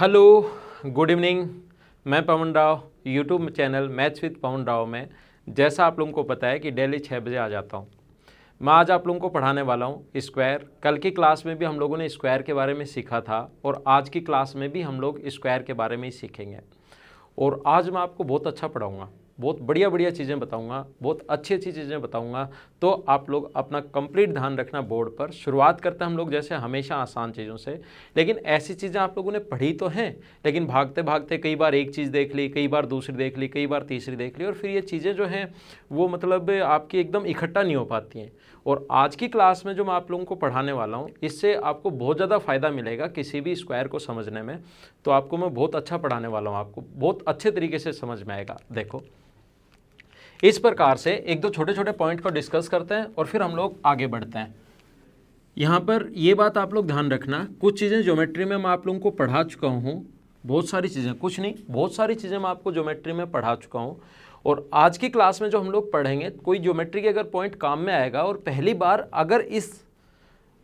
Hello, good evening. मैं Pavan Rao, YouTube channel Maths with Pavan Rao में जैसा आप लोगों को पता है कि डेली 6 बजे आ जाता हूँ। मैं आज आप लोगों को पढ़ाने वाला हूँ स्क्वायर। कल की क्लास में भी हम लोगों ने स्क्वायर के बारे में सीखा था और आज की क्लास में भी हम लोग स्क्वायर के बारे में ही सीखेंगे। और आज मैं आपको बहुत अच्छा पढ़ाऊँगा, बहुत बढ़िया बढ़िया चीज़ें बताऊंगा, बहुत अच्छी अच्छी चीज़ें बताऊंगा। तो आप लोग अपना कंप्लीट ध्यान रखना बोर्ड पर। शुरुआत करते हैं हम लोग जैसे हमेशा आसान चीज़ों से, लेकिन ऐसी चीज़ें आप लोगों ने पढ़ी तो हैं, लेकिन भागते भागते कई बार एक चीज़ देख ली, कई बार दूसरी देख ली, कई बार तीसरी देख ली, और फिर ये चीज़ें जो हैं वो मतलब आपकी एकदम इकट्ठा नहीं हो पाती हैं। और आज की क्लास में जो मैं आप लोगों को पढ़ाने वाला हूँ, इससे आपको बहुत ज़्यादा फ़ायदा मिलेगा किसी भी स्क्वायर को समझने में। तो आपको मैं बहुत अच्छा पढ़ाने वाला हूँ, आपको बहुत अच्छे तरीके से समझ में आएगा। देखो, इस प्रकार से एक दो छोटे छोटे पॉइंट को डिस्कस करते हैं और फिर हम लोग आगे बढ़ते हैं। यहाँ पर ये बात आप लोग ध्यान रखना, कुछ चीज़ें ज्योमेट्री में मैं आप लोगों को पढ़ा चुका हूँ, बहुत सारी चीज़ें, कुछ नहीं बहुत सारी चीज़ें मैं आपको ज्योमेट्री में पढ़ा चुका हूँ। और आज की क्लास में जो हम लोग पढ़ेंगे, कोई ज्योमेट्री के अगर पॉइंट काम में आएगा और पहली बार अगर इस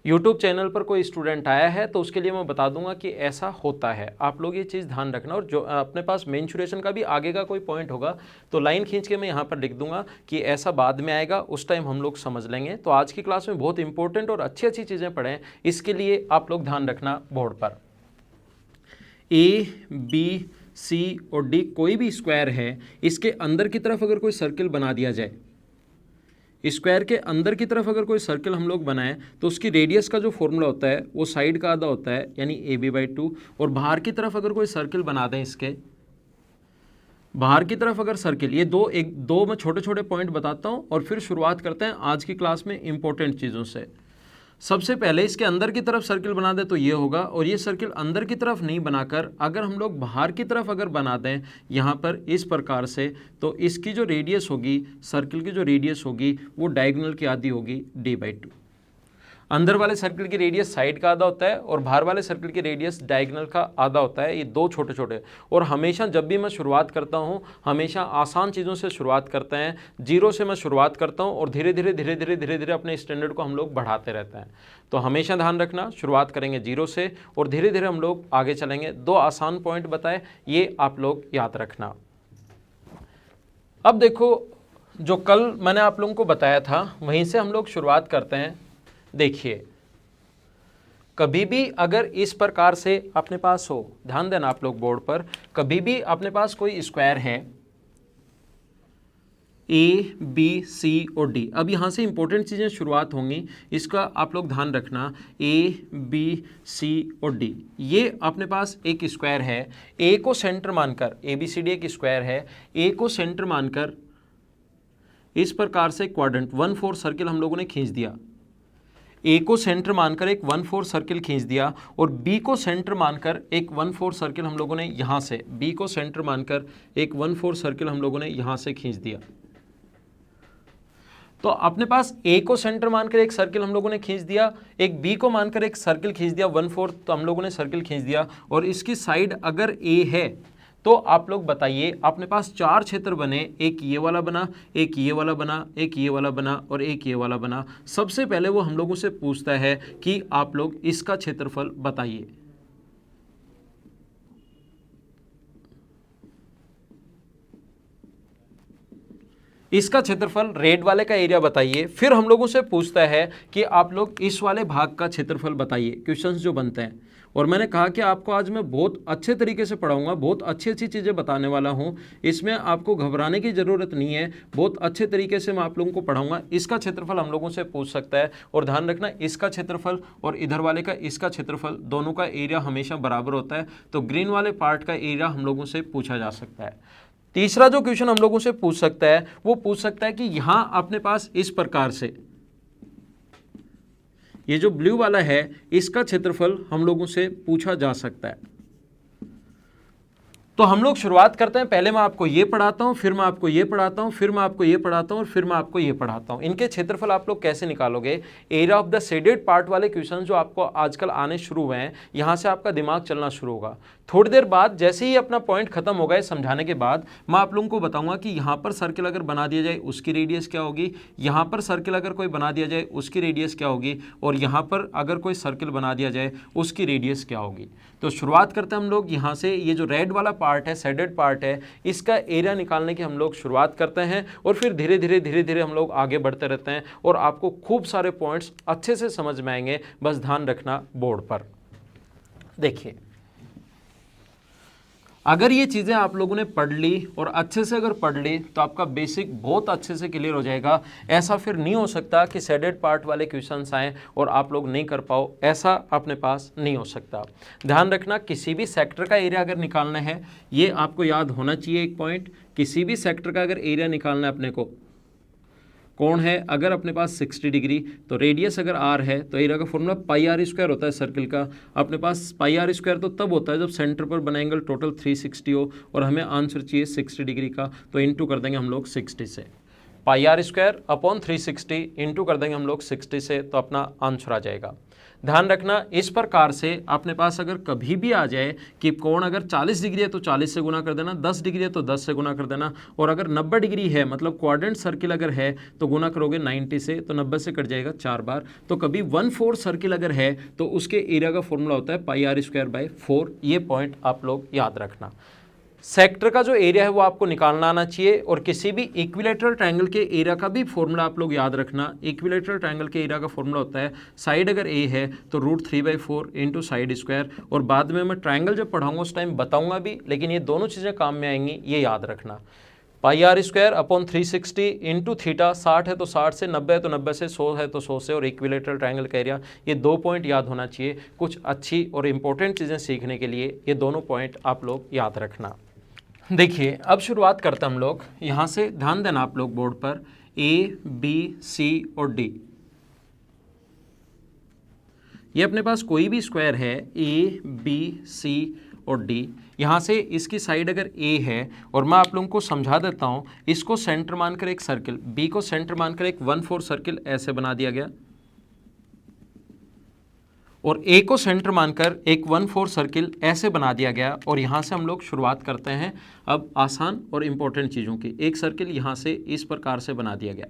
यूट्यूब चैनल पर कोई स्टूडेंट आया है तो उसके लिए मैं बता दूंगा कि ऐसा होता है। आप लोग ये चीज़ ध्यान रखना। और जो अपने पास मेंसुरेशन का भी आगे का कोई पॉइंट होगा तो लाइन खींच के मैं यहाँ पर लिख दूंगा कि ऐसा बाद में आएगा, उस टाइम हम लोग समझ लेंगे। तो आज की क्लास में बहुत इंपॉर्टेंट और अच्छी अच्छी चीज़ें पढ़ें, इसके लिए आप लोग ध्यान रखना बोर्ड पर। ए, बी, सी और डी कोई भी स्क्वायर है, इसके अंदर की तरफ अगर कोई सर्किल बना दिया जाए, स्क्वायर के अंदर की तरफ अगर कोई सर्किल हम लोग बनाएं तो उसकी रेडियस का जो फॉर्मूला होता है वो साइड का आधा होता है, यानी AB/2। और बाहर की तरफ अगर कोई सर्किल बना दें, इसके बाहर की तरफ अगर सर्किल, ये दो मैं छोटे छोटे पॉइंट बताता हूं और फिर शुरुआत करते हैं आज की क्लास में इंपॉर्टेंट चीज़ों से। सबसे पहले इसके अंदर की तरफ सर्किल बना दें तो ये होगा, और ये सर्किल अंदर की तरफ नहीं बनाकर अगर हम लोग बाहर की तरफ अगर बना दें यहाँ पर इस प्रकार से, तो इसकी जो रेडियस होगी, सर्किल की जो रेडियस होगी वो डायगोनल की आधी होगी D/2। अंदर वाले सर्किल की रेडियस साइड का आधा होता है और बाहर वाले सर्किल की रेडियस डायगोनल का आधा होता है। ये दो छोटे छोटे। और हमेशा जब भी मैं शुरुआत करता हूँ, हमेशा आसान चीज़ों से शुरुआत करते हैं, जीरो से मैं शुरुआत करता हूँ और धीरे धीरे धीरे धीरे धीरे धीरे अपने स्टैंडर्ड को हम लोग बढ़ाते रहते हैं। तो हमेशा ध्यान रखना, शुरुआत करेंगे जीरो से और धीरे धीरे हम लोग आगे चलेंगे। दो आसान पॉइंट बताए, ये आप लोग याद रखना। अब देखो, जो कल मैंने आप लोगों को बताया था वहीं से हम लोग शुरुआत करते हैं। देखिए, कभी भी अगर इस प्रकार से अपने पास हो, ध्यान देना आप लोग बोर्ड पर, कभी भी अपने पास कोई स्क्वायर है A, B, C और D। अब यहाँ से इंपॉर्टेंट चीज़ें शुरुआत होंगी, इसका आप लोग ध्यान रखना। A, B, C और D, ये अपने पास एक स्क्वायर है। A को सेंटर मानकर, ABCD एक स्क्वायर है, A को सेंटर मानकर इस प्रकार से क्वाड्रेंट 1/4 सर्किल हम लोगों ने खींच दिया। A को सेंटर मानकर एक 1/4 सर्किल खींच दिया और B को सेंटर मानकर एक 1/4 सर्किल हम लोगों ने यहाँ से, B को सेंटर मानकर एक 1/4 सर्किल हम लोगों ने यहाँ से खींच दिया। तो अपने पास A को सेंटर मानकर एक सर्किल हम लोगों ने खींच दिया, एक B को मानकर एक सर्किल खींच दिया 1/4, तो हम लोगों ने सर्किल खींच दिया। और इसकी साइड अगर A है तो आप लोग बताइए, अपने पास चार क्षेत्र बने, एक ये वाला बना, एक ये वाला बना, एक ये वाला बना और एक ये वाला बना। सबसे पहले वो हम लोगों से पूछता है कि आप लोग इसका क्षेत्रफल बताइए। इसका क्षेत्रफल, रेड वाले का एरिया बताइए। फिर हम लोगों से पूछता है कि आप लोग इस वाले भाग का क्षेत्रफल बताइए। क्वेश्चंस जो बनते हैं, और मैंने कहा कि आपको आज मैं बहुत अच्छे तरीके से पढ़ाऊंगा, बहुत अच्छी अच्छी चीज़ें बताने वाला हूं, इसमें आपको घबराने की ज़रूरत नहीं है। बहुत अच्छे तरीके से मैं आप लोगों को पढ़ाऊंगा। इसका क्षेत्रफल हम लोगों से पूछ सकता है, और ध्यान रखना इसका क्षेत्रफल और इधर वाले का इसका क्षेत्रफल, दोनों का एरिया हमेशा बराबर होता है। तो ग्रीन वाले पार्ट का एरिया हम लोगों से पूछा जा सकता है। तीसरा जो क्वेश्चन हम लोगों से पूछ सकता है, वो पूछ सकता है कि यहां अपने पास इस प्रकार से ये जो ब्लू वाला है, इसका क्षेत्रफल हम लोगों से पूछा जा सकता है। तो हम लोग शुरुआत करते हैं। पहले मैं आपको ये पढ़ाता हूं, फिर मैं आपको ये पढ़ाता हूं, फिर मैं आपको ये पढ़ाता हूं और फिर मैं आपको ये पढ़ाता हूं। इनके क्षेत्रफल आप लोग कैसे निकालोगे? Area of the shaded part वाले क्वेश्चन जो आपको आजकल आने शुरू हुए हैं, यहां से आपका दिमाग चलना शुरू होगा। थोड़ी देर बाद जैसे ही अपना पॉइंट खत्म हो गए समझाने के बाद मैं आप लोगों को बताऊंगा कि यहाँ पर सर्किल अगर बना दिया जाए उसकी रेडियस क्या होगी, यहाँ पर सर्किल अगर कोई बना दिया जाए उसकी रेडियस क्या होगी, और यहाँ पर अगर कोई सर्किल बना दिया जाए उसकी रेडियस क्या होगी। तो शुरुआत करते हैं हम लोग यहाँ से। ये जो रेड वाला पार्ट है, शेडेड पार्ट है, इसका एरिया निकालने की हम लोग शुरुआत करते हैं और फिर धीरे धीरे हम लोग आगे बढ़ते रहते हैं और आपको खूब सारे पॉइंट्स अच्छे से समझ में आएंगे। बस ध्यान रखना बोर्ड पर। देखिए, अगर ये चीज़ें आप लोगों ने पढ़ ली और अच्छे से अगर पढ़ ली तो आपका बेसिक बहुत अच्छे से क्लियर हो जाएगा। ऐसा फिर नहीं हो सकता कि शेडेड पार्ट वाले क्वेश्चंस आएँ और आप लोग नहीं कर पाओ, ऐसा अपने पास नहीं हो सकता। ध्यान रखना, किसी भी सेक्टर का एरिया अगर निकालना है, ये आपको याद होना चाहिए एक पॉइंट, किसी भी सेक्टर का अगर एरिया निकालना है अपने को, कौन है, अगर अपने पास 60 डिग्री तो रेडियस अगर r है तो एरिया का फॉर्मूला पाई आर स्क्वायर होता है सर्किल का। अपने पास पाई आर स्क्वायर तो तब होता है जब सेंटर पर बना एंगल टोटल 360 हो और हमें आंसर चाहिए 60 डिग्री का, तो इंटू कर देंगे हम लोग 60 से। पाई आर स्क्वायर अपॉन 360 इंटू कर देंगे हम लोग 60 से, तो अपना आंसर आ जाएगा। ध्यान रखना, इस प्रकार से अपने पास अगर कभी भी आ जाए कि कोण अगर 40 डिग्री है तो 40 से गुना कर देना, 10 डिग्री है तो 10 से गुना कर देना, और अगर 90 डिग्री है मतलब क्वाड्रेंट सर्किल अगर है तो गुना करोगे 90 से, तो 90 से कट जाएगा 4 बार। तो कभी 1/4 सर्किल अगर है तो उसके एरिया का फॉर्मूला होता है पाई आर स्क्वायर बाय 4। ये पॉइंट आप लोग याद रखना। सेक्टर का जो एरिया है वो आपको निकालना आना चाहिए, और किसी भी इक्विलेटरल ट्रायंगल के एरिया का भी फॉर्मूला आप लोग याद रखना। इक्विलेटरल ट्रायंगल के एरिया का फॉर्मूला होता है साइड अगर ए है तो √3/4 इंटू साइड स्क्वायर, और बाद में मैं ट्रायंगल जब पढ़ाऊंगा उस टाइम बताऊंगा भी, लेकिन ये दोनों चीज़ें काम में आएंगी, ये याद रखना। Pi r square upon 360 into theta, 60 है तो 60 से, 90 है तो 90 से, 100 है तो 100 से, और इक्विलेटरल ट्रायंगल का एरिया। ये 2 पॉइंट याद होना चाहिए। कुछ अच्छी और इंपॉर्टेंट चीज़ें सीखने के लिए ये दोनों पॉइंट आप लोग याद रखना। देखिए, अब शुरुआत करते हैं हम लोग यहाँ से। ध्यान देना आप लोग बोर्ड पर, ए बी सी और डी, ये अपने पास कोई भी स्क्वायर है ए बी सी और डी। यहाँ से इसकी साइड अगर ए है, और मैं आप लोगों को समझा देता हूँ, इसको सेंटर मानकर एक सर्किल, बी को सेंटर मानकर एक 1/4 सर्किल ऐसे बना दिया गया, और ए को सेंटर मानकर एक 1/4 सर्किल ऐसे बना दिया गया। और यहाँ से हम लोग शुरुआत करते हैं अब आसान और इम्पोर्टेंट चीज़ों की। एक सर्किल यहाँ से इस प्रकार से बना दिया गया,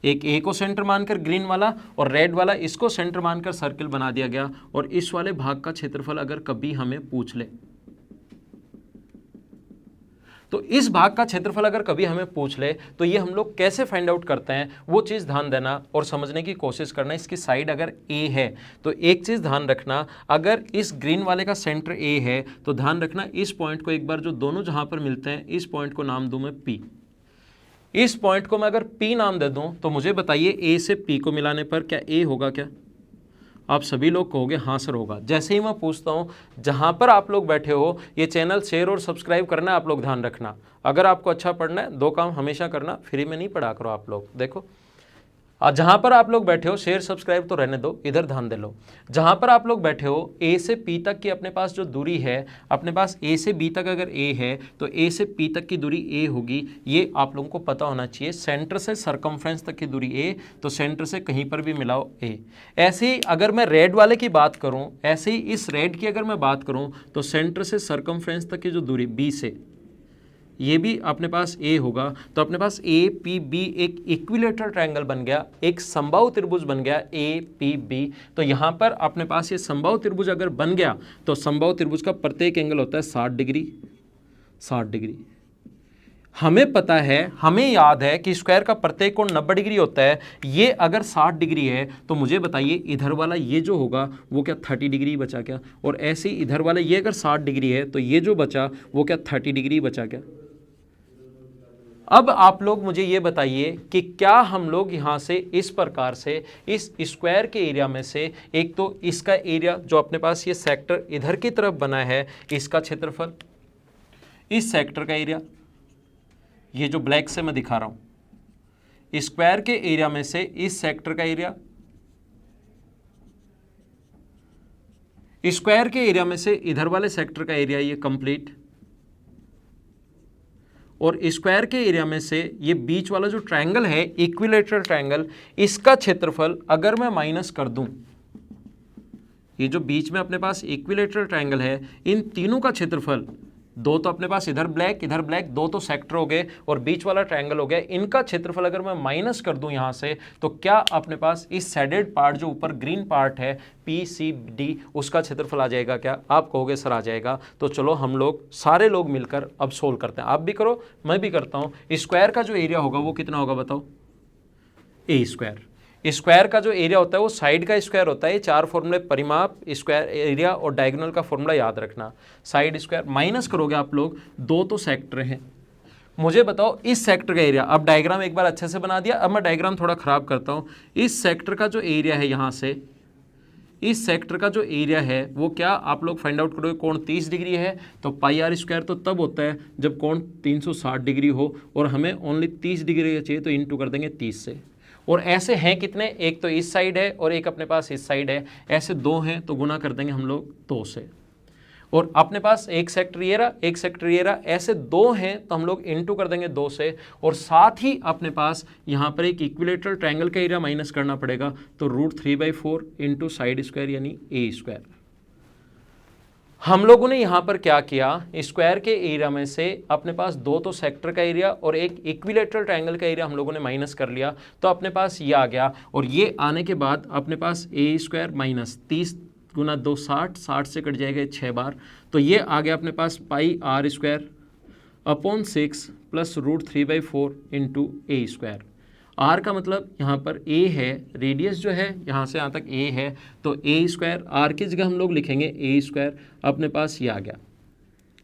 एक ए को सेंटर मानकर ग्रीन वाला और रेड वाला इसको सेंटर मानकर सर्किल बना दिया गया। और इस वाले भाग का क्षेत्रफल अगर कभी हमें पूछ ले, तो इस भाग का क्षेत्रफल अगर कभी हमें पूछ ले तो ये हम लोग कैसे फाइंड आउट करते हैं, वो चीज़ ध्यान देना और समझने की कोशिश करना। इसकी साइड अगर ए है तो एक चीज़ ध्यान रखना, अगर इस ग्रीन वाले का सेंटर ए है तो ध्यान रखना इस पॉइंट को एक बार, जो दोनों जहाँ पर मिलते हैं, इस पॉइंट को नाम दूँ मैं पी। इस पॉइंट को मैं अगर पी नाम दे दूँ तो मुझे बताइए ए से पी को मिलाने पर क्या ए होगा क्या? आप सभी लोग कहोगे हाँ सर होगा। जैसे ही मैं पूछता हूँ, जहाँ पर आप लोग बैठे हो ये चैनल शेयर और सब्सक्राइब करना आप लोग ध्यान रखना। अगर आपको अच्छा पढ़ना है, 2 काम हमेशा करना, फ्री में नहीं पढ़ा करो आप लोग। देखो, जहाँ पर आप लोग बैठे हो, शेयर सब्सक्राइब तो रहने दो, इधर ध्यान दे लो। जहाँ पर आप लोग बैठे हो, ए से पी तक की अपने पास जो दूरी है, अपने पास ए से बी तक अगर ए है तो ए से पी तक की दूरी ए होगी, ये आप लोगों को पता होना चाहिए। सेंटर से सरकमफ्रेंस तक की दूरी ए, तो सेंटर से कहीं पर भी मिलाओ ए। ऐसे ही अगर मैं रेड वाले की बात करूँ, ऐसे ही इस रेड की अगर मैं बात करूँ तो सेंटर से सरकमफ्रेंस तक की जो दूरी बी से, ये भी अपने पास ए होगा। तो अपने पास ए पी बी एक इक्विलेटरल ट्रायंगल बन गया, एक समबाहु त्रिभुज बन गया ए पी बी। तो यहाँ पर अपने पास ये समबाहु त्रिभुज अगर बन गया तो समबाहु त्रिभुज का प्रत्येक एंगल होता है 60 डिग्री। 60 डिग्री हमें पता है, हमें याद है कि स्क्वायर का प्रत्येक कोण 90 डिग्री होता है। ये अगर 60 डिग्री है तो मुझे बताइए इधर वाला ये जो होगा वो क्या 30 डिग्री बचा क्या? और ऐसे ही इधर वाला ये अगर 60 डिग्री है तो ये जो बचा वो क्या 30 डिग्री बचा क्या? अब आप लोग मुझे ये बताइए कि क्या हम लोग यहाँ से इस प्रकार से इस स्क्वायर के एरिया में से, एक तो इसका एरिया जो अपने पास ये सेक्टर इधर की तरफ बना है, इसका क्षेत्रफल, इस सेक्टर का एरिया, ये जो ब्लैक से मैं दिखा रहा हूँ, स्क्वायर के एरिया में से इस सेक्टर का एरिया, स्क्वायर के एरिया में से इधर वाले सेक्टर का एरिया, ये कंप्लीट, और स्क्वायर के एरिया में से ये बीच वाला जो ट्रायंगल है, इक्विलेटरल ट्रायंगल, इसका क्षेत्रफल अगर मैं माइनस कर दूं, ये जो बीच में अपने पास इक्विलेटरल ट्रायंगल है, इन तीनों का क्षेत्रफल, दो तो अपने पास इधर ब्लैक, दो तो सेक्टर हो गए और बीच वाला ट्रायंगल हो गया, इनका क्षेत्रफल अगर मैं माइनस कर दूं यहां से, तो क्या अपने पास इस शेडेड पार्ट जो ऊपर ग्रीन पार्ट है PCD, उसका क्षेत्रफल आ जाएगा क्या? आप कहोगे सर आ जाएगा। तो चलो हम लोग सारे लोग मिलकर अब सोल्व करते हैं। आप भी करो, मैं भी करता हूं। स्क्वायर का जो एरिया होगा वो कितना होगा बताओ? ए स्क्वायर। स्क्वायर का जो एरिया होता है वो साइड का स्क्वायर होता है। ये चार फॉर्मूले, परिमाप, स्क्वायर एरिया और डायगोनल का फॉर्मूला याद रखना। साइड स्क्वायर माइनस करोगे आप लोग, दो तो सेक्टर हैं, मुझे बताओ इस सेक्टर का एरिया। अब डायग्राम एक बार अच्छे से बना दिया, अब मैं डायग्राम थोड़ा खराब करता हूं। इस सेक्टर का जो एरिया है, यहां से इस सेक्टर का जो एरिया है वो क्या आप लोग फाइंड आउट करोगे? कोण 30 डिग्री है, तो पाई आर स्क्वायर तो तब होता है जब कोण 360 डिग्री हो, और हमें ओनली 30 डिग्री चाहिए, तो इंटू कर देंगे 30 से। और ऐसे हैं कितने? एक तो इस साइड है और एक अपने पास इस साइड है, ऐसे दो हैं तो गुना कर देंगे हम लोग 2 से। और अपने पास एक सेक्टर ये रहा, एक सेक्टर ये रहा, ऐसे दो हैं तो हम लोग इंटू कर देंगे 2 से। और साथ ही अपने पास यहाँ पर एक इक्विलेटरल ट्रायंगल का एरिया माइनस करना पड़ेगा, तो √3/4 इंटू साइड स्क्वायर यानी ए स्क्वायर। हम लोगों ने यहाँ पर क्या किया, स्क्वायर के एरिया में से अपने पास दो तो सेक्टर का एरिया और एक इक्विलेटरल ट्रायंगल का एरिया हम लोगों ने माइनस कर लिया, तो अपने पास ये आ गया। और ये आने के बाद अपने पास ए स्क्वायर माइनस 30 गुना 2 60, 60 से कट जाएगा 6 बार, तो ये आ गया अपने पास pi r square upon 6 plus √3/4 into a square. R का मतलब यहाँ पर ए है, रेडियस जो है यहाँ से यहाँ तक ए है, तो ए स्क्वायर, आर की जगह हम लोग लिखेंगे ए स्क्वायर। अपने पास ये आ गया।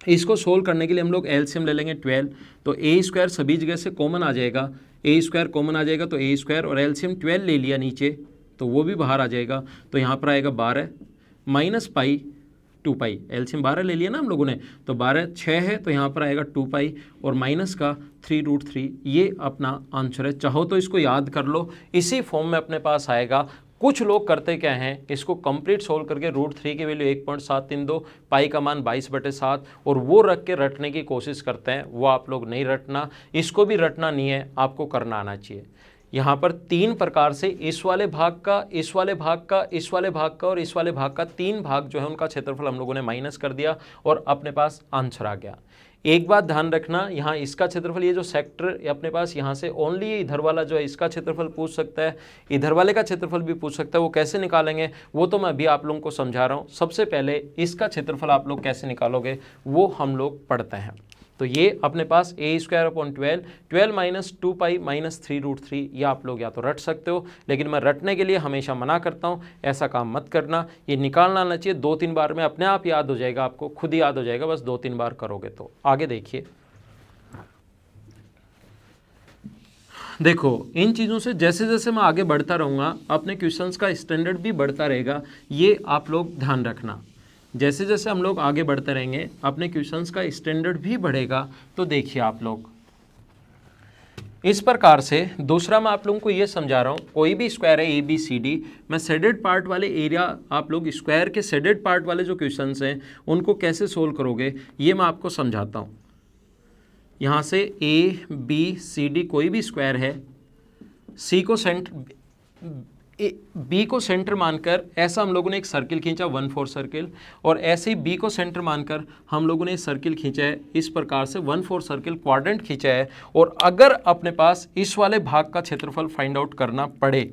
इसको सोल्व करने के लिए हम लोग एलसीएम ले लेंगे 12, तो ए स्क्वायर सभी जगह से कॉमन आ जाएगा, ए स्क्वायर कॉमन आ जाएगा, तो ए स्क्वायर और एलसीएम 12 ले लिया नीचे, तो वो भी बाहर आ जाएगा, तो यहाँ पर आएगा 12 माइनस पाई 2 पाई, एलसीएम 12 ले लिया ना हम लोगों ने, तो 12 6 है, तो यहाँ पर आएगा 2 पाई और माइनस का 3√3। ये अपना आंसर है। चाहो तो इसको याद कर लो, इसी फॉर्म में अपने पास आएगा। कुछ लोग करते क्या हैं, इसको कंप्लीट सोल्व करके √3 की वैल्यू 1.732, पाई का मान 22/7 और वो रख के रटने की कोशिश करते हैं। वो आप लोग नहीं रटना, इसको भी रटना नहीं है, आपको करना आना चाहिए। यहाँ पर 3 प्रकार से इस वाले भाग का, इस वाले भाग का, इस वाले भाग का और इस वाले भाग का 3 भाग जो है उनका क्षेत्रफल हम लोगों ने माइनस कर दिया और अपने पास आंसर आ गया। एक बात ध्यान रखना, यहाँ इसका क्षेत्रफल, ये जो सेक्टर अपने पास यहाँ से ओनली इधर वाला जो है इसका क्षेत्रफल पूछ सकता है, इधर वाले का क्षेत्रफल भी पूछ सकता है। वो कैसे निकालेंगे वो तो मैं अभी आप लोगों को समझा रहा हूँ। सबसे पहले इसका क्षेत्रफल आप लोग कैसे निकालोगे वो हम लोग पढ़ते हैं। तो ये अपने पास a square upon 12 minus 2 pi minus 3√3, ये आप लोग या तो रट सकते हो, लेकिन मैं रटने के लिए हमेशा मना करता हूँ, ऐसा काम मत करना। ये निकालना आना चाहिए, 2-3 बार में अपने आप याद हो जाएगा, आपको खुद ही याद हो जाएगा, बस 2-3 बार करोगे तो। आगे देखिए, देखो इन चीज़ों से जैसे जैसे मैं आगे बढ़ता रहूँगा अपने क्वेश्चंस का स्टैंडर्ड भी बढ़ता रहेगा, ये आप लोग ध्यान रखना। जैसे जैसे हम लोग आगे बढ़ते रहेंगे अपने क्वेश्चंस का स्टैंडर्ड भी बढ़ेगा। तो देखिए आप लोग इस प्रकार से, दूसरा मैं आप लोगों को ये समझा रहा हूँ, कोई भी स्क्वायर है ABCD, मैं शेडेड पार्ट वाले एरिया, आप लोग स्क्वायर के शेडेड पार्ट वाले जो क्वेश्चंस हैं उनको कैसे सोल्व करोगे ये मैं आपको समझाता हूँ। यहाँ से ABCD कोई भी स्क्वायर है, C को सेंटर, बी को सेंटर मानकर ऐसा हम लोगों ने एक सर्किल खींचा 1/4 सर्किल, और ऐसे ही बी को सेंटर मानकर हम लोगों ने सर्किल खींचा है इस प्रकार से 1/4 सर्किल क्वाड्रेंट खींचा है। और अगर अपने पास इस वाले भाग का क्षेत्रफल फाइंड आउट करना पड़े,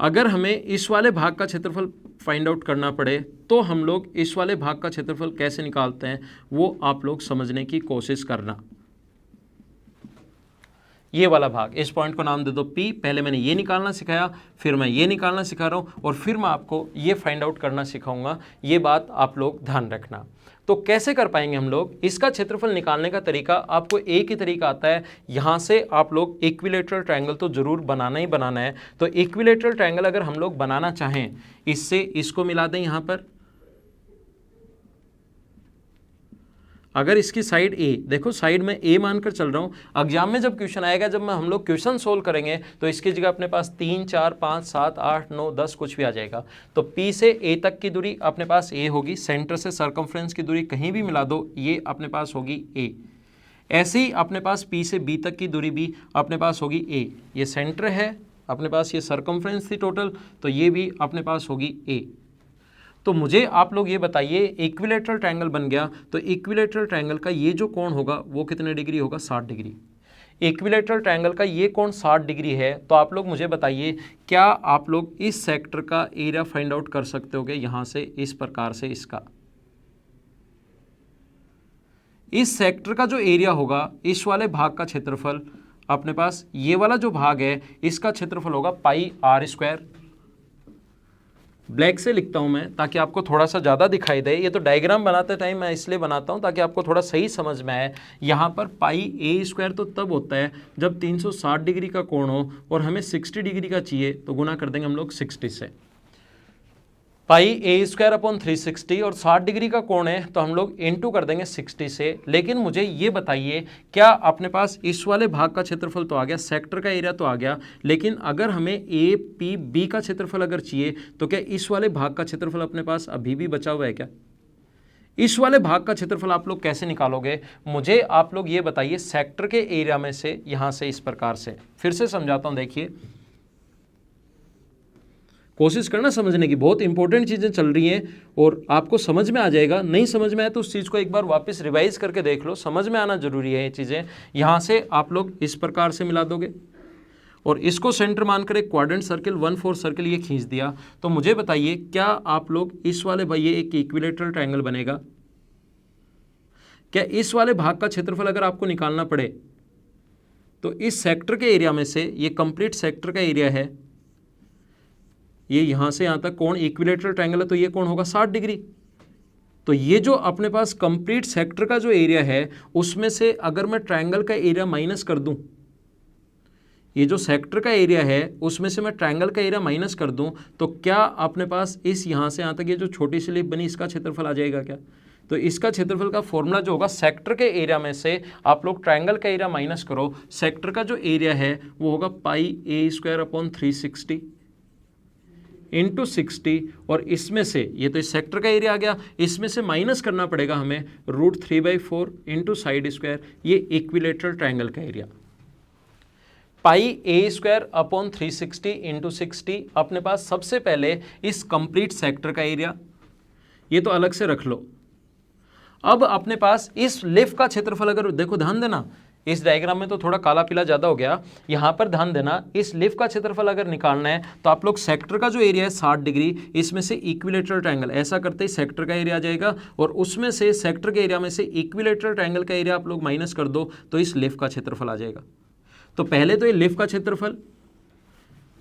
अगर हमें इस वाले भाग का क्षेत्रफल फाइंड आउट करना पड़े तो हम लोग इस वाले भाग का क्षेत्रफल कैसे निकालते हैं वो आप लोग समझने की कोशिश करना। ये वाला भाग, इस पॉइंट को नाम दे दो P। पहले मैंने ये निकालना सिखाया, फिर मैं ये निकालना सिखा रहा हूँ और फिर मैं आपको ये फाइंड आउट करना सिखाऊंगा। ये बात आप लोग ध्यान रखना। तो कैसे कर पाएंगे हम लोग इसका क्षेत्रफल निकालने का तरीका, आपको एक ही तरीका आता है। यहाँ से आप लोग इक्विलेटरल ट्रायंगल तो जरूर बनाना ही बनाना है। तो इक्विलेटरल ट्रायंगल अगर हम लोग बनाना चाहें, इससे इसको मिला दें यहाँ पर, अगर इसकी साइड ए, देखो साइड में ए मानकर चल रहा हूँ, एग्जाम में जब क्वेश्चन आएगा, जब हम लोग क्वेश्चन सोल्व करेंगे तो इसकी जगह अपने पास 3 4 5 7 8 9 10 कुछ भी आ जाएगा। तो P से A तक की दूरी अपने पास A होगी, सेंटर से सर्कमफ्रेंस की दूरी कहीं भी मिला दो ये अपने पास होगी A। ऐसे ही अपने पास P से B तक की दूरी भी अपने पास होगी A। ये सेंटर है, अपने पास ये सरकमफ्रेंस थी टोटल, तो ये भी अपने पास होगी ए। तो मुझे आप लोग ये बताइए, इक्विलैटरल ट्रायंगल बन गया, तो इक्विलैटरल ट्रायंगल का ये जो कोण होगा वो कितने डिग्री होगा, 60 डिग्री। इक्विलैटरल ट्रायंगल का ये कोण 60 डिग्री है, तो आप लोग मुझे बताइए क्या आप लोग इस सेक्टर का एरिया फाइंड आउट कर सकते होगे यहाँ से, इस प्रकार से इसका इस सेक्टर का जो एरिया होगा, इस वाले भाग का क्षेत्रफल, अपने पास ये वाला जो भाग है इसका क्षेत्रफल होगा पाई आर स्क्वायर। ब्लैक से लिखता हूं मैं ताकि आपको थोड़ा सा ज़्यादा दिखाई दे, ये तो डायग्राम बनाते टाइम मैं इसलिए बनाता हूं ताकि आपको थोड़ा सही समझ में आए। यहाँ पर पाई ए स्क्वायर तो तब होता है जब 360 डिग्री का कोण हो और हमें 60 डिग्री का चाहिए, तो गुना कर देंगे हम लोग 60 से। पाई ए स्क्वायर अपॉन 360 और 60 डिग्री का कोण है तो हम लोग इनटू कर देंगे 60 से। लेकिन मुझे ये बताइए क्या अपने पास इस वाले भाग का क्षेत्रफल तो आ गया, सेक्टर का एरिया तो आ गया, लेकिन अगर हमें ए पी बी का क्षेत्रफल अगर चाहिए तो क्या इस वाले भाग का क्षेत्रफल अपने पास अभी भी बचा हुआ है क्या? इस वाले भाग का क्षेत्रफल आप लोग कैसे निकालोगे, मुझे आप लोग ये बताइए। सेक्टर के एरिया में से यहाँ से इस प्रकार से फिर से समझाता हूँ, देखिए कोशिश करना समझने की, बहुत इंपॉर्टेंट चीज़ें चल रही हैं और आपको समझ में आ जाएगा। नहीं समझ में आए तो उस चीज़ को एक बार वापस रिवाइज करके देख लो, समझ में आना जरूरी है ये चीज़ें। यहाँ से आप लोग इस प्रकार से मिला दोगे और इसको सेंटर मानकर एक क्वाड्रेंट सर्किल 1/4 सर्किल ये खींच दिया। तो मुझे बताइए क्या आप लोग इस वाले भाई ये एक इक्विलैटरल ट्रायंगल बनेगा, क्या इस वाले भाग का क्षेत्रफल अगर आपको निकालना पड़े तो इस सेक्टर के एरिया में से, ये कंप्लीट सेक्टर का एरिया है, ये यहाँ से यहाँ तक कोण इक्विलैटरल ट्रायंगल है तो ये कोण होगा 60 डिग्री। तो ये जो अपने पास कंप्लीट सेक्टर का जो एरिया है उसमें से अगर मैं ट्रायंगल का एरिया माइनस कर दूं, ये जो सेक्टर का एरिया है उसमें से मैं ट्रायंगल का एरिया माइनस कर दूं, तो क्या अपने पास इस यहाँ से यहाँ तक ये जो छोटी सी लिप बनी इसका क्षेत्रफल आ जाएगा क्या? तो इसका क्षेत्रफल का फॉर्मूला जो होगा, सेक्टर के एरिया में से आप लोग ट्रायंगल का एरिया माइनस करो, सेक्टर का जो एरिया है वो होगा पाई ए स्क्वायर अपॉन 360 इंटू 60, और इसमें से ये तो इस सेक्टर का एरिया आ गया, इसमें से माइनस करना पड़ेगा हमें √3/4 इंटू साइड स्क्वायर, ये इक्विलैटरल ट्रायंगल का area. Pi a square upon 360 into 60 अपने पास सबसे पहले इस कंप्लीट सेक्टर का एरिया, ये तो अलग से रख लो। अब अपने पास इस लेफ्ट का क्षेत्रफल, अगर देखो ध्यान देना, इस डायग्राम में तो थोड़ा काला पीला ज़्यादा हो गया, यहाँ पर ध्यान देना, इस लिफ्ट का क्षेत्रफल अगर निकालना है तो आप लोग सेक्टर का जो एरिया है 60 डिग्री, इसमें से इक्विलैटरल ट्रायंगल, ऐसा करते ही सेक्टर का एरिया आ जाएगा और उसमें से सेक्टर के एरिया में से इक्विलैटरल ट्रायंगल का एरिया आप लोग माइनस कर दो तो इस लिफ्ट का क्षेत्रफल आ जाएगा। तो पहले तो ये लिफ्ट का क्षेत्रफल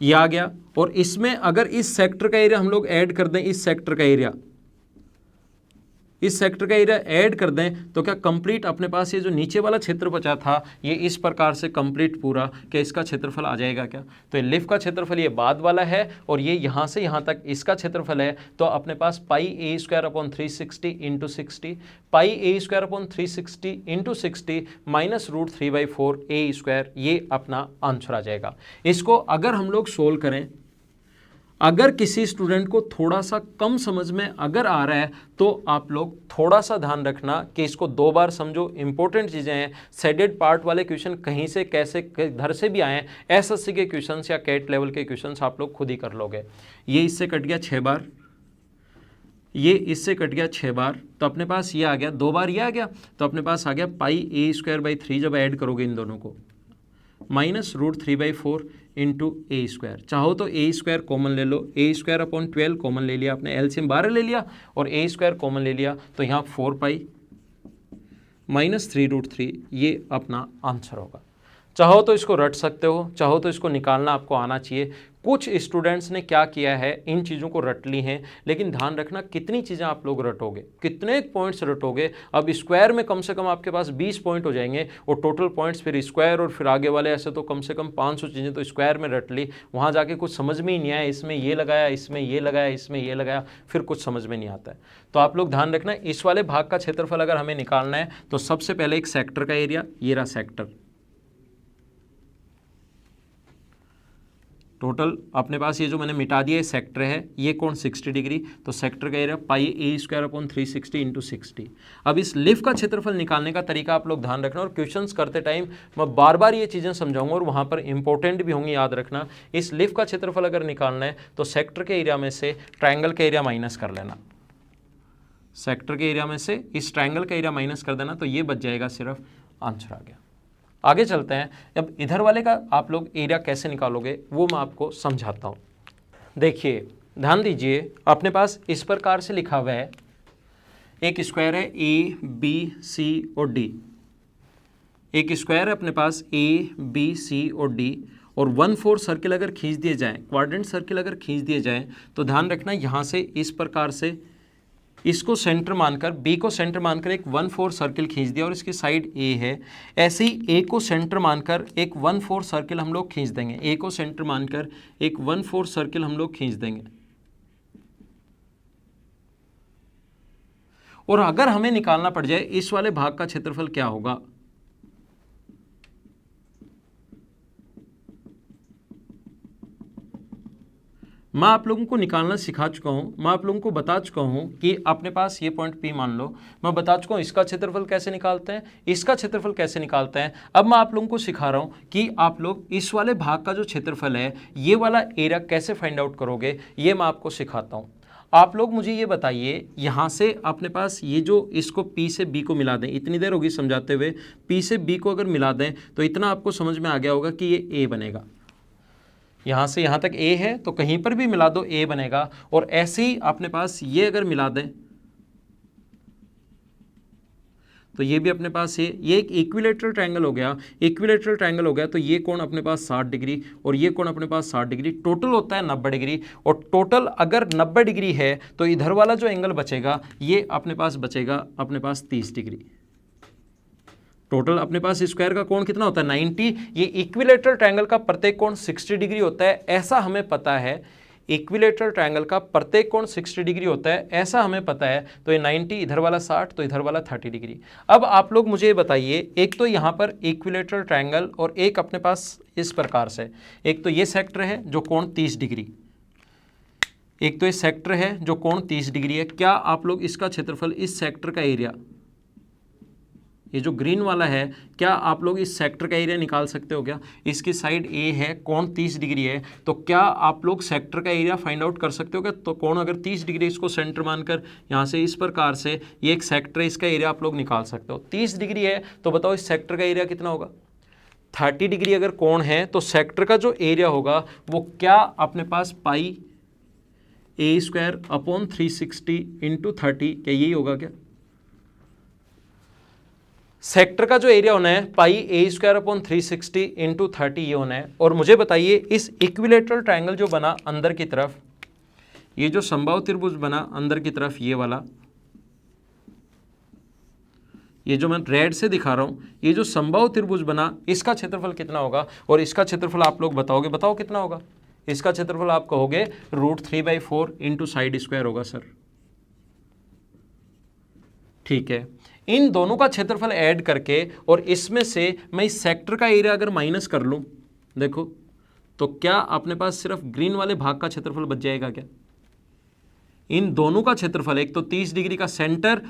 ये आ गया, और इसमें अगर इस सेक्टर का एरिया हम लोग ऐड कर दें, इस सेक्टर का एरिया, इस सेक्टर का एरिया ऐड कर दें तो क्या कंप्लीट अपने पास ये जो नीचे वाला क्षेत्र बचा था ये इस प्रकार से कंप्लीट पूरा, क्या इसका क्षेत्रफल आ जाएगा क्या? तो ये लिफ्ट का क्षेत्रफल ये बाद वाला है और ये यहाँ से यहाँ तक इसका क्षेत्रफल है, तो अपने पास pi a square upon 360 into 60, pi a square upon 360 into 60 minus √3/4 A square, ये अपना आंसर आ जाएगा। इसको अगर हम लोग सोल्व करें, अगर किसी स्टूडेंट को थोड़ा सा कम समझ में अगर आ रहा है तो आप लोग थोड़ा सा ध्यान रखना कि इसको 2 बार समझो, इंपॉर्टेंट चीज़ें हैं। शेडेड पार्ट वाले क्वेश्चन कहीं से कैसे घर से भी आए, एसएससी के क्वेश्चंस या कैट लेवल के क्वेश्चंस आप लोग खुद ही कर लोगे। ये इससे कट गया 6 बार, ये इससे कट गया 6 बार, तो अपने पास ये आ गया 2 बार, ये आ गया, तो अपने पास आ गया पाई ए स्क्वायर बाई 3 जब ऐड करोगे इन दोनों को, माइनस √3/4 इंटू ए स्क्वायर। चाहो तो ए स्क्वायर कॉमन ले लो, ए स्क्वायर अपॉन 12 कॉमन ले लिया आपने, एलसीएम 12 ले लिया और ए स्क्वायर कॉमन ले लिया, तो यहाँ 4 पाई माइनस 3√3 ये अपना आंसर होगा। चाहो तो इसको रट सकते हो, चाहो तो इसको निकालना आपको आना चाहिए। कुछ स्टूडेंट्स ने क्या किया है, इन चीज़ों को रट ली हैं, लेकिन ध्यान रखना कितनी चीज़ें आप लोग रटोगे, कितने पॉइंट्स रटोगे। अब स्क्वायर में कम से कम आपके पास 20 पॉइंट हो जाएंगे और टोटल पॉइंट्स फिर स्क्वायर और फिर आगे वाले, ऐसे तो कम से कम 500 चीज़ें तो स्क्वायर में रट ली, वहाँ जाके कुछ समझ में ही नहीं आया, इसमें ये लगाया, इसमें ये लगाया, इसमें ये लगाया, फिर कुछ समझ में नहीं आता है। तो आप लोग ध्यान रखना, इस वाले भाग का क्षेत्रफल अगर हमें निकालना है तो सबसे पहले एक सेक्टर का एरिया, ये रहा सेक्टर, टोटल अपने पास ये जो मैंने मिटा दिया है सेक्टर है, ये कोण 60 डिग्री, तो सेक्टर का area pi a square upon 360 into 60। अब इस लिफ का क्षेत्रफल निकालने का तरीका आप लोग ध्यान रखना, और क्वेश्चंस करते टाइम मैं बार बार ये चीज़ें समझाऊंगा और वहाँ पर इंपॉर्टेंट भी होंगी, याद रखना। इस लिफ का क्षेत्रफल अगर निकालना है तो सेक्टर के एरिया में से ट्राइंगल का एरिया माइनस कर लेना, सेक्टर के एरिया में से इस ट्राइंगल का एरिया माइनस कर देना, तो ये बच जाएगा, सिर्फ आंसर आ गया। आगे चलते हैं। अब इधर वाले का आप लोग एरिया कैसे निकालोगे वो मैं आपको समझाता हूँ। देखिए ध्यान दीजिए, अपने पास इस प्रकार से लिखा हुआ है, एक स्क्वायर है ए बी सी और डी, एक स्क्वायर है अपने पास ए बी सी और डी, और 1/4 सर्किल अगर खींच दिए जाएं, क्वाड्रेंट सर्किल अगर खींच दिए जाएं, तो ध्यान रखना यहाँ से इस प्रकार से इसको सेंटर मानकर, बी को सेंटर मानकर एक 1/4 सर्किल खींच दिया और इसकी साइड ए है। ऐसे ही ए को सेंटर मानकर एक 1/4 सर्किल हम लोग खींच देंगे, ए को सेंटर मानकर एक 1/4 सर्किल हम लोग खींच देंगे। और अगर हमें निकालना पड़ जाए इस वाले भाग का क्षेत्रफल क्या होगा, मैं आप लोगों को निकालना सिखा चुका हूँ, मैं आप लोगों को बता चुका हूँ कि अपने पास ये पॉइंट P मान लो, मैं बता चुका हूँ इसका क्षेत्रफल कैसे निकालते हैं, इसका क्षेत्रफल कैसे निकालते हैं। अब मैं आप लोगों को सिखा रहा हूँ कि आप लोग इस वाले भाग का जो क्षेत्रफल है, ये वाला एरिया कैसे फाइंड आउट करोगे, ये मैं आपको सिखाता हूँ। आप लोग मुझे ये बताइए, यहाँ से अपने पास ये जो इसको P से B को मिला दें, इतनी देर होगी समझाते हुए, P से B को अगर मिला दें तो इतना आपको समझ में आ गया होगा कि ये A बनेगा। यहाँ से यहाँ तक A है तो कहीं पर भी मिला दो A बनेगा। और ऐसे ही अपने पास ये अगर मिला दें तो ये भी अपने पास ये एक इक्विलेटरल ट्रायंगल हो गया। इक्विलेटरल ट्रायंगल हो गया तो ये कोण अपने पास 60 डिग्री और ये कोण अपने पास 60 डिग्री, टोटल होता है 90 डिग्री। और टोटल अगर 90 डिग्री है तो इधर वाला जो एंगल बचेगा ये अपने पास बचेगा अपने पास 30 डिग्री। टोटल अपने पास स्क्वायर का कोण कितना होता है 90। ये इक्विलेटरल ट्रायंगल का प्रत्येक कोण 60 डिग्री होता है, ऐसा हमें पता है। इक्विलेटरल ट्रायंगल का प्रत्येक कोण 60 डिग्री होता है, ऐसा हमें पता है। तो ये 90, इधर वाला 60, तो इधर वाला 30 डिग्री। अब आप लोग मुझे बताइए, एक तो यहाँ पर इक्विलेटरल ट्रायंगल और एक अपने पास इस प्रकार से, एक तो ये सेक्टर है जो कोण 30 डिग्री, एक तो ये सेक्टर है जो कोण 30 डिग्री है। क्या आप लोग इसका क्षेत्रफल, इस सेक्टर का एरिया, ये जो ग्रीन वाला है, क्या आप लोग इस सेक्टर का एरिया निकाल सकते हो क्या? इसकी साइड ए है, कोण 30 डिग्री है, तो क्या आप लोग सेक्टर का एरिया फाइंड आउट कर सकते हो क्या? तो कोण अगर 30 डिग्री, इसको सेंटर मानकर यहाँ से इस प्रकार से ये एक सेक्टर है, इसका एरिया आप लोग निकाल सकते हो। 30 डिग्री है तो बताओ इस सेक्टर का एरिया कितना होगा? 30 डिग्री अगर कोण है तो सेक्टर का जो एरिया होगा वो क्या अपने पास pi a square upon 360 into 30, क्या यही होगा क्या? सेक्टर का जो एरिया होना है पाई ए स्क्वायर अपॉन 360 इंटू 30 ये होना है। और मुझे बताइए इस इक्विलेटरल ट्रायंगल जो बना अंदर की तरफ, ये जो समबाहु त्रिभुज बना अंदर की तरफ, ये वाला, ये जो मैं रेड से दिखा रहा हूं, ये जो समबाहु त्रिभुज बना, इसका क्षेत्रफल कितना होगा? और इसका क्षेत्रफल आप लोग बताओगे, बताओ कितना होगा? इसका क्षेत्रफल आप कहोगे √3/4 इंटू साइड स्क्वायर होगा सर। ठीक है, इन दोनों का क्षेत्रफल ऐड करके और इसमें से मैं इस सेक्टर का एरिया अगर माइनस कर लूं, देखो तो क्या अपने पास सिर्फ ग्रीन वाले भाग का क्षेत्रफल बच जाएगा क्या? इन दोनों का क्षेत्रफल, एक तो 30 डिग्री का सेंटर,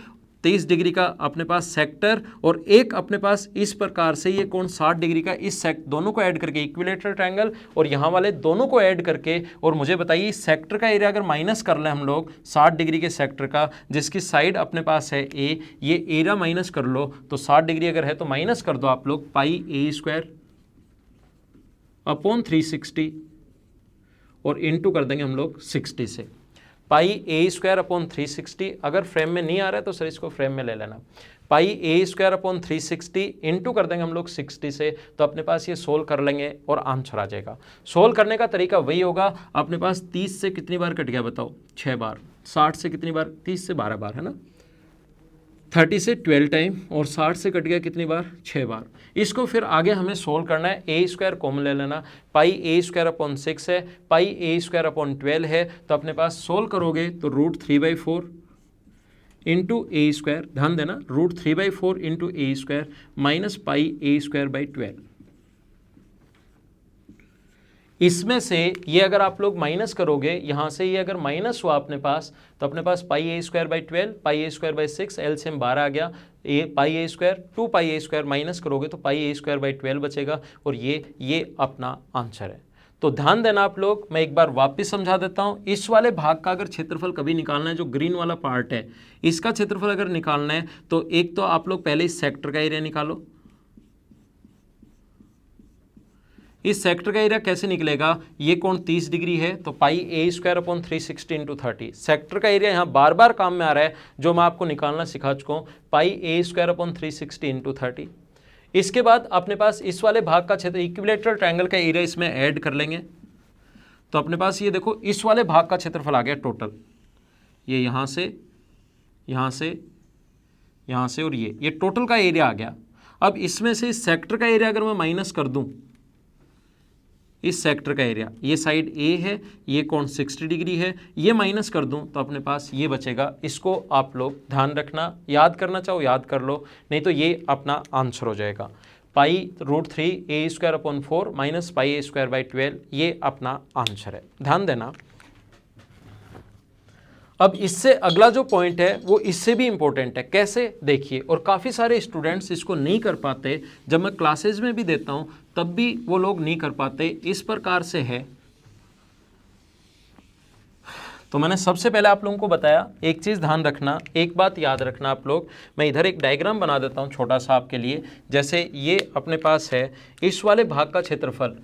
30 डिग्री का अपने पास सेक्टर, और एक अपने पास इस प्रकार से ये कोण 60 डिग्री का, इस दोनों को ऐड करके इक्विलेटरल ट्रायंगल और यहाँ वाले दोनों को ऐड करके, और मुझे बताइए सेक्टर का एरिया अगर माइनस कर लें हम लोग 60 डिग्री के सेक्टर का, जिसकी साइड अपने पास है ए, ये एरिया माइनस कर लो तो 60 डिग्री अगर है तो माइनस कर दो आप लोग पाई ए स्क्वायर अपॉन 360 और इंटू कर देंगे हम लोग 60 से। पाई ए स्क्वायर अपॉन 360, अगर फ्रेम में नहीं आ रहा है तो सर इसको फ्रेम में ले लेना। पाई ए स्क्वायर अपॉन 360 इंटू कर देंगे हम लोग 60 से, तो अपने पास ये सोल्व कर लेंगे और आंसर आ जाएगा। सोल्व करने का तरीका वही होगा, अपने पास 30 से कितनी बार कट गया बताओ? 6 बार। 60 से कितनी बार? 30 से 12 बार, है ना। 30 से 12 टाइम, और 60 से कट गया कितनी बार? 6 बार। इसको फिर आगे हमें सोल्व करना है। ए स्क्वायर कॉमन ले लेना, पाई ए स्क्वायर अपॉन 6 है, पाई ए स्क्वायर अपॉन 12 है, तो अपने पास सोल्व करोगे तो √3/4 इंटू ए स्क्वायर, ध्यान देना √3/4 into a square minus pi a square by 12। इसमें से ये अगर आप लोग माइनस करोगे, यहाँ से ये अगर माइनस हुआ अपने पास, तो अपने पास pi a square by 12, pi a square by 6, LCM 12 आ गया, pi a square 2 pi a square minus करोगे तो पाई ए स्क्वायर बाई 12 बचेगा, और ये अपना आंसर है। तो ध्यान देना आप लोग, मैं एक बार वापस समझा देता हूँ। इस वाले भाग का अगर क्षेत्रफल कभी निकालना है, जो ग्रीन वाला पार्ट है इसका क्षेत्रफल अगर निकालना है, तो एक तो आप लोग पहले इस सेक्टर का एरिया निकालो। इस सेक्टर का एरिया कैसे निकलेगा, ये कोण 30 डिग्री है, तो पाई a square upon 360 into 30। Sector का एरिया यहाँ बार बार काम में आ रहा है, जो मैं आपको निकालना सिखा चुका हूँ, पाई ए स्क्वायर अपॉन 360 इंटू 30। इसके बाद अपने पास इस वाले भाग का क्षेत्र, इक्विलेटरल ट्रायंगल का एरिया इसमें ऐड कर लेंगे, तो अपने पास ये देखो इस वाले भाग का क्षेत्रफल आ गया टोटल, ये यहाँ से यहाँ से यहाँ से और ये टोटल का एरिया आ गया। अब इसमें से इस सेक्टर का एरिया अगर मैं माइनस कर दूं, इस सेक्टर का एरिया, ये साइड ए है, ये कोण 60 डिग्री है, ये माइनस कर दूं तो अपने पास ये बचेगा। इसको आप लोग ध्यान रखना, याद करना चाहो याद कर लो, नहीं तो ये अपना आंसर हो जाएगा। Pi √3 a square upon 4 minus pi a square by 12, ये अपना आंसर है। ध्यान देना। अब इससे अगला जो पॉइंट है वो इससे भी इंपॉर्टेंट है। कैसे, देखिए, और काफ़ी सारे स्टूडेंट्स इसको नहीं कर पाते, जब मैं क्लासेज में भी देता हूं तब भी वो लोग नहीं कर पाते। इस प्रकार से है, तो मैंने सबसे पहले आप लोगों को बताया, एक चीज़ ध्यान रखना, एक बात याद रखना आप लोग, मैं इधर एक डायग्राम बना देता हूं छोटा सा आपके लिए। जैसे ये अपने पास है इस वाले भाग का क्षेत्रफल,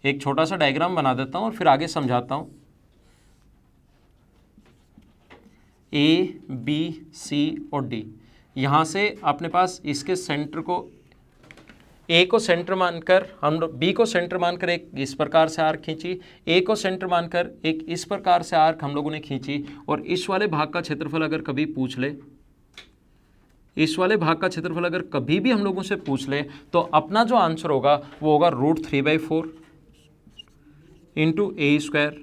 एक छोटा सा डायग्राम बना देता हूं और फिर आगे समझाता हूं। ए बी सी और डी, यहाँ से अपने पास इसके सेंटर को, ए को सेंटर मानकर हम लोग, बी को सेंटर मानकर एक इस प्रकार से आर्क खींची, ए को सेंटर मानकर एक इस प्रकार से आर्क हम लोगों ने खींची, और इस वाले भाग का क्षेत्रफल अगर कभी पूछ ले, इस वाले भाग का क्षेत्रफल अगर कभी भी हम लोगों से पूछ ले, तो अपना जो आंसर होगा वो होगा √3/4 into a square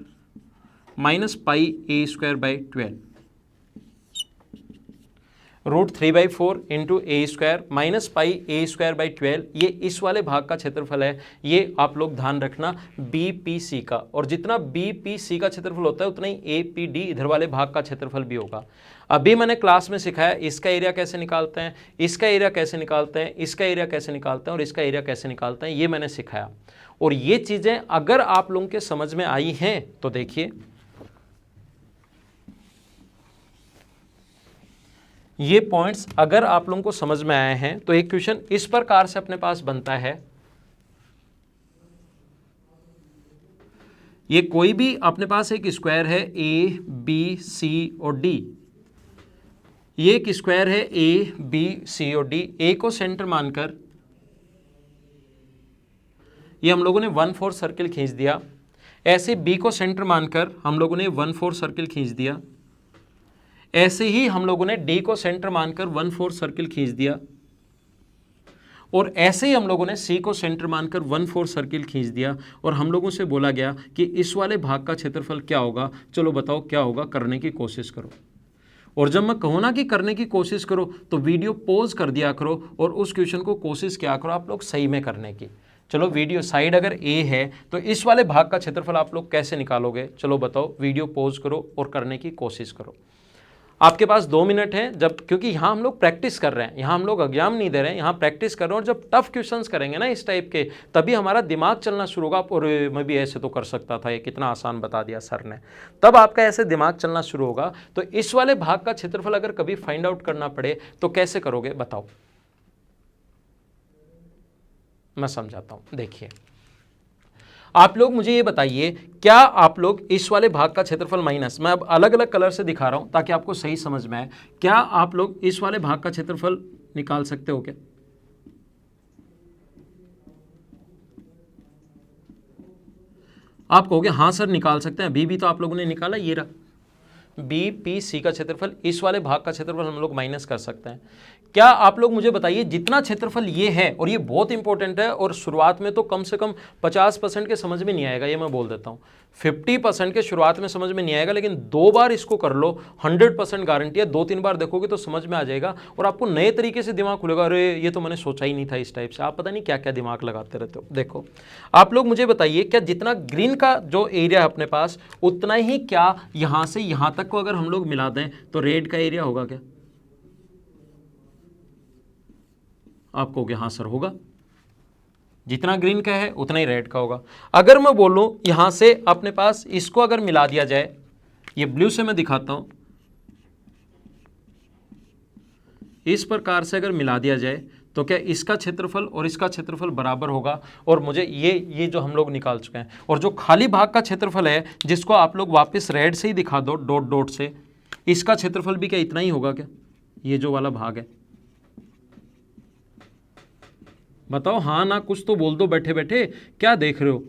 minus pi a square by 12। √3/4 into a square minus pi a square by 12, ये इस वाले भाग का क्षेत्रफल है। ये आप लोग ध्यान रखना BPC का, और जितना BPC का क्षेत्रफल होता है उतना ही APD इधर वाले भाग का क्षेत्रफल भी होगा। अभी मैंने क्लास में सिखाया इसका एरिया कैसे निकालते हैं, इसका एरिया कैसे निकालते हैं, इसका एरिया कैसे निकालते हैं और इसका एरिया कैसे निकालते हैं, ये मैंने सिखाया। और ये चीज़ें अगर आप लोगों के समझ में आई हैं तो देखिए, ये पॉइंट्स अगर आप लोगों को समझ में आए हैं तो एक क्वेश्चन इस प्रकार से अपने पास बनता है। ये कोई भी अपने पास एक स्क्वायर है ए बी सी और डी, ये एक स्क्वायर है ए बी सी और डी। ए को सेंटर मानकर ये हम लोगों ने 1/4 सर्किल खींच दिया, ऐसे बी को सेंटर मानकर हम लोगों ने 1/4 सर्किल खींच दिया, ऐसे ही हम लोगों ने डी को सेंटर मानकर 1/4 सर्किल खींच दिया, और ऐसे ही हम लोगों ने सी को सेंटर मानकर 1/4 सर्किल खींच दिया। और हम लोगों से बोला गया कि इस वाले भाग का क्षेत्रफल क्या होगा, चलो बताओ क्या होगा, करने की कोशिश करो। और जब मैं कहूँ ना कि करने की कोशिश करो तो वीडियो पॉज कर दिया करो और उस क्वेश्चन को कोशिश किया करो आप लोग सही में करने की। चलो वीडियो साइड अगर ए है तो इस वाले भाग का क्षेत्रफल आप लोग कैसे निकालोगे, चलो बताओ, वीडियो पॉज करो और करने की कोशिश करो। आपके पास 2 मिनट हैं, जब, क्योंकि यहाँ हम लोग प्रैक्टिस कर रहे हैं, यहाँ हम लोग एग्जाम नहीं दे रहे हैं, यहाँ प्रैक्टिस कर रहे हैं। और जब टफ क्वेश्चंस करेंगे ना इस टाइप के, तभी हमारा दिमाग चलना शुरू होगा। और मैं भी ऐसे तो कर सकता था, ये कितना आसान बता दिया सर ने, तब आपका ऐसे दिमाग चलना शुरू होगा। तो इस वाले भाग का क्षेत्रफल अगर कभी फाइंड आउट करना पड़े तो कैसे करोगे बताओ, मैं समझाता हूँ। देखिए, आप लोग मुझे ये बताइए, क्या आप लोग इस वाले भाग का क्षेत्रफल माइनस, मैं अब अलग अलग कलर से दिखा रहा हूं ताकि आपको सही समझ में आए, क्या आप लोग इस वाले भाग का क्षेत्रफल निकाल सकते हो क्या? आप कहोगे हाँ सर निकाल सकते हैं, अभी भी तो आप लोगों ने निकाला, ये रहा BPC का क्षेत्रफल, इस वाले भाग का क्षेत्रफल हम लोग माइनस कर सकते हैं। क्या आप लोग मुझे बताइए, जितना क्षेत्रफल ये है, और ये बहुत इंपॉर्टेंट है, और शुरुआत में तो कम से कम 50% के समझ में नहीं आएगा, ये मैं बोल देता हूँ, 50% के शुरुआत में समझ में नहीं आएगा, लेकिन 2 बार इसको कर लो, 100% गारंटी है, 2-3 बार देखोगे तो समझ में आ जाएगा और आपको नए तरीके से दिमाग खुलेगा, अरे ये तो मैंने सोचा ही नहीं था इस टाइप से। आप पता नहीं क्या क्या दिमाग लगाते रहते हो। देखो आप लोग मुझे बताइए, क्या जितना ग्रीन का जो एरिया है अपने पास, उतना ही क्या यहां से यहां तक को अगर हम लोग मिला दें तो रेड का एरिया होगा क्या? आप कहोगे हाँ सर होगा, जितना ग्रीन का है उतना ही रेड का होगा। अगर मैं बोलूं यहां से अपने पास इसको अगर मिला दिया जाए, ये ब्लू से मैं दिखाता हूं, इस प्रकार से अगर मिला दिया जाए तो क्या इसका क्षेत्रफल और इसका क्षेत्रफल बराबर होगा? और मुझे ये जो हम लोग निकाल चुके हैं, और जो खाली भाग का क्षेत्रफल है जिसको आप लोग वापस रेड से ही दिखा दो, डॉट डॉट से, इसका क्षेत्रफल भी क्या इतना ही होगा क्या? ये जो वाला भाग है, बताओ हाँ ना, कुछ तो बोल दो बैठे बैठे, क्या देख रहे हो?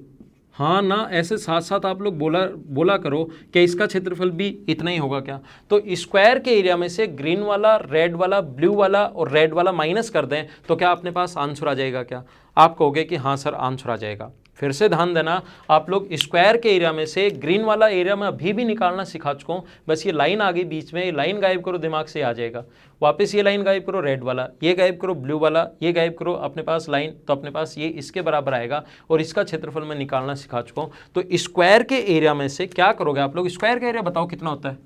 हाँ ना, ऐसे साथ साथ आप लोग बोला करो कि इसका क्षेत्रफल भी इतना ही होगा क्या? तो स्क्वायर के एरिया में से ग्रीन वाला, रेड वाला, ब्लू वाला और रेड वाला माइनस कर दें तो क्या अपने पास आंसर आ जाएगा क्या? आप कहोगे कि हाँ सर आंसर आ जाएगा। फिर से ध्यान देना, आप लोग स्क्वायर के एरिया में से ग्रीन वाला एरिया में अभी भी निकालना सिखा चुका हूँ, बस ये लाइन आ गई बीच में, ये लाइन गायब करो, दिमाग से आ जाएगा। वापस ये लाइन गायब करो, रेड वाला, ये गायब करो, ब्लू वाला, ये गायब करो, अपने पास लाइन, तो अपने पास ये इसके बराबर आएगा और इसका क्षेत्रफल मैं निकालना सिखा चुका हूँ। तो स्क्वायर के एरिया में से क्या करोगे आप लोग? स्क्वायर का एरिया बताओ कितना होता है?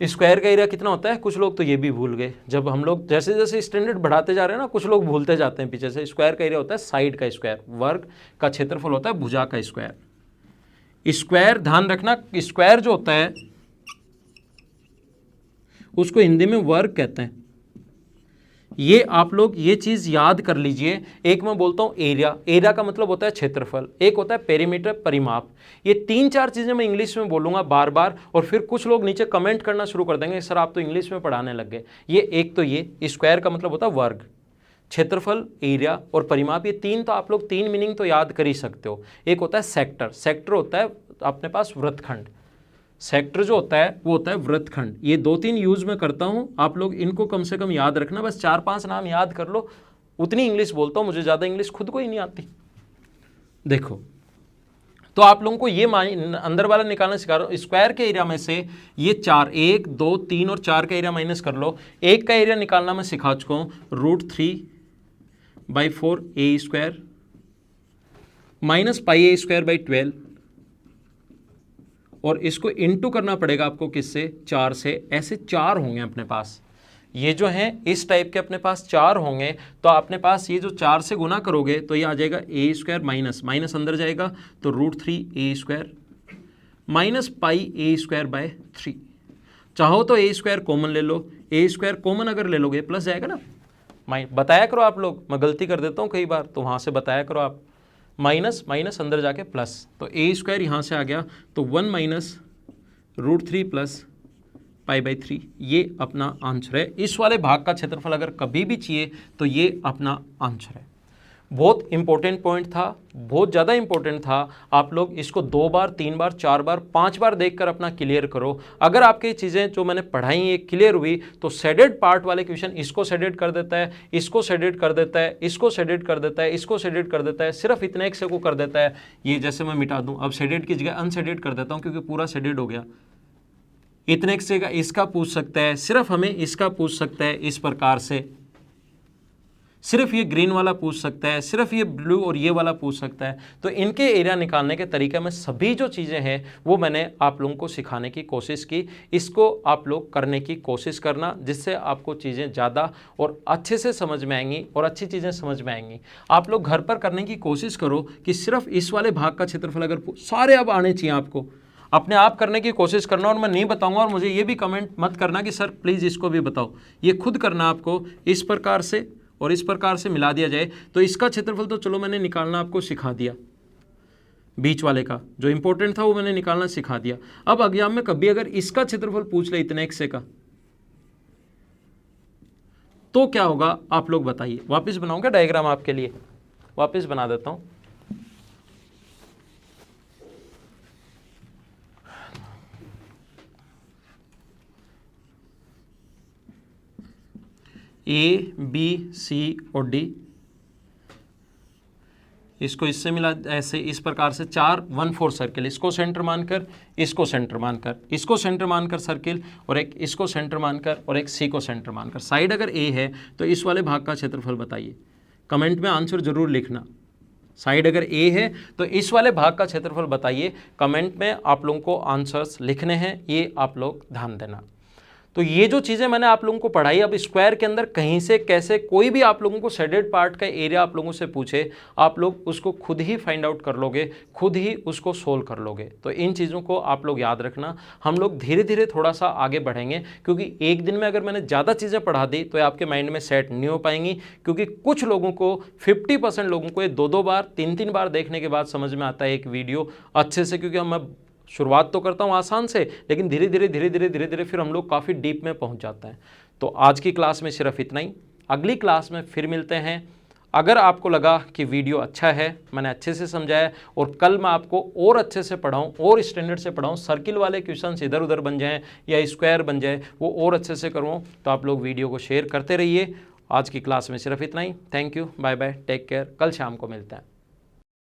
स्क्वायर का एरिया कितना होता है? कुछ लोग तो ये भी भूल गए, जब हम लोग जैसे जैसे स्टैंडर्ड बढ़ाते जा रहे हैं ना, कुछ लोग भूलते जाते हैं पीछे से। स्क्वायर का एरिया होता है साइड का स्क्वायर, वर्ग का क्षेत्रफल होता है भुजा का स्क्वायर। स्क्वायर ध्यान रखना, स्क्वायर जो होता है उसको हिंदी में वर्ग कहते हैं। ये आप लोग ये चीज याद कर लीजिए। एक मैं बोलता हूं एरिया, एरिया का मतलब होता है क्षेत्रफल, एक होता है पेरीमीटर, परिमाप। ये 3-4 चीजें मैं इंग्लिश में बोलूंगा बार बार, और फिर कुछ लोग नीचे कमेंट करना शुरू कर देंगे, सर आप तो इंग्लिश में पढ़ाने लग गए। ये एक तो ये स्क्वायर का मतलब होता है वर्ग, क्षेत्रफल, एरिया और परिमाप, ये 3 तो आप लोग 3 मीनिंग तो याद कर ही सकते हो। एक होता है सेक्टर, सेक्टर होता है अपने पास वृत्तखंड, सेक्टर जो होता है वो होता है वृत्तखंड। ये 2-3 यूज में करता हूं, आप लोग इनको कम से कम याद रखना, बस 4-5 नाम याद कर लो, उतनी इंग्लिश बोलता हूं, मुझे ज़्यादा इंग्लिश खुद को ही नहीं आती। देखो तो आप लोगों को ये अंदर वाला निकालना सिखा रहा हूं। स्क्वायर के एरिया में से ये 4, 1, 2, 3 और 4 का एरिया माइनस कर लो। एक का एरिया निकालना मैं सिखा चुका हूं, √3/4 a स्क्वायर माइनस πa²/12, और इसको इंटू करना पड़ेगा आपको किससे? 4 से। ऐसे 4 होंगे अपने पास, ये जो हैं इस टाइप के अपने पास 4 होंगे। तो अपने पास ये जो 4 से गुना करोगे तो ये आ जाएगा a² माइनस माइनस अंदर जाएगा तो √3a² माइनस πa²/3। चाहो तो a² कॉमन ले लो, a² कॉमन अगर ले लोगे प्लस जाएगा ना। बताया करो आप लोग, मैं गलती कर देता हूँ कई बार, तो वहाँ से बताया करो आप। माइनस माइनस अंदर जाके प्लस, तो a² यहाँ से आ गया तो 1 माइनस √3 प्लस π/3, ये अपना आंसर है। इस वाले भाग का क्षेत्रफल अगर कभी भी चाहिए तो ये अपना आंसर है। बहुत इंपॉर्टेंट पॉइंट था, बहुत ज़्यादा इंपॉर्टेंट था। आप लोग इसको 2 बार, 3 बार, 4 बार, 5 बार देखकर अपना क्लियर करो। अगर आपकी चीज़ें जो मैंने पढ़ाई ये क्लियर हुई तो शेडेड पार्ट वाले क्वेश्चन इसको शेडेड कर देता है, इसको शेडेड कर देता है, इसको शेडेड कर देता है, इसको शेडेड कर देता है, सिर्फ इतने एक से को कर देता है। ये जैसे मैं मिटा दूँ, अब शेडेड की जगह अनशेडेड कर देता हूँ क्योंकि पूरा शेडेड हो गया। इतने एक से का इसका पूछ सकता है, सिर्फ हमें इसका पूछ सकता है इस प्रकार से, सिर्फ ये ग्रीन वाला पूछ सकता है, सिर्फ ये ब्लू और ये वाला पूछ सकता है। तो इनके एरिया निकालने के तरीके में सभी जो चीज़ें हैं वो मैंने आप लोगों को सिखाने की कोशिश की। इसको आप लोग करने की कोशिश करना, जिससे आपको चीज़ें ज़्यादा और अच्छे से समझ में आएंगी और अच्छी चीज़ें समझ में आएंगी। आप लोग घर पर करने की कोशिश करो कि सिर्फ इस वाले भाग का क्षेत्रफल अगर सारे अब आने चाहिए, आपको अपने आप करने की कोशिश करना। और मैं नहीं बताऊंगा, और मुझे ये भी कमेंट मत करना कि सर प्लीज़ इसको भी बताओ, ये खुद करना आपको। इस प्रकार से और इस प्रकार से मिला दिया जाए तो इसका क्षेत्रफल तो चलो मैंने निकालना आपको सिखा दिया, बीच वाले का जो इंपॉर्टेंट था वो मैंने निकालना सिखा दिया। अब एग्जाम में कभी अगर इसका क्षेत्रफल पूछ ले इतने एक से का, तो क्या होगा आप लोग बताइए। वापस बनाऊंगा डायग्राम आपके लिए, वापस बना देता हूं। A, B, C और D, इसको इससे मिला, ऐसे इस प्रकार से 4 1/4 सर्किल, इसको सेंटर मानकर, इसको सेंटर मानकर, इसको सेंटर मानकर सर्किल, और एक इसको सेंटर मानकर, और एक सी को सेंटर मानकर। साइड अगर ए है तो इस वाले भाग का क्षेत्रफल बताइए, कमेंट में आंसर जरूर लिखना। साइड अगर ए है तो इस वाले भाग का क्षेत्रफल बताइए, कमेंट में आप लोगों को आंसर्स लिखने हैं, ये आप लोग ध्यान देना। तो ये जो चीज़ें मैंने आप लोगों को पढ़ाई, अब स्क्वायर के अंदर कहीं से कैसे कोई भी आप लोगों को शेडेड पार्ट का एरिया आप लोगों से पूछे, आप लोग उसको खुद ही फाइंड आउट कर लोगे, खुद ही उसको सोल्व कर लोगे। तो इन चीज़ों को आप लोग याद रखना। हम लोग धीरे धीरे थोड़ा सा आगे बढ़ेंगे, क्योंकि एक दिन में अगर मैंने ज़्यादा चीज़ें पढ़ा दी तो आपके माइंड में सेट नहीं हो पाएंगी, क्योंकि कुछ लोगों को 50% लोगों को ये 2-2 बार 3-3 बार देखने के बाद समझ में आता है एक वीडियो अच्छे से। क्योंकि मैं शुरुआत तो करता हूँ आसान से, लेकिन धीरे धीरे फिर हम लोग काफ़ी डीप में पहुँच जाते हैं। तो आज की क्लास में सिर्फ इतना ही, अगली क्लास में फिर मिलते हैं। अगर आपको लगा कि वीडियो अच्छा है, मैंने अच्छे से समझाया, और कल मैं आपको और अच्छे से पढ़ाऊँ और स्टैंडर्ड से पढ़ाऊँ, सर्किल वाले क्वेश्चंस इधर उधर बन जाएँ या स्क्वायर बन जाए, वो और अच्छे से करूँ, तो आप लोग वीडियो को शेयर करते रहिए। आज की क्लास में सिर्फ इतना ही। Thank you, bye bye, take care, कल शाम को मिलते हैं।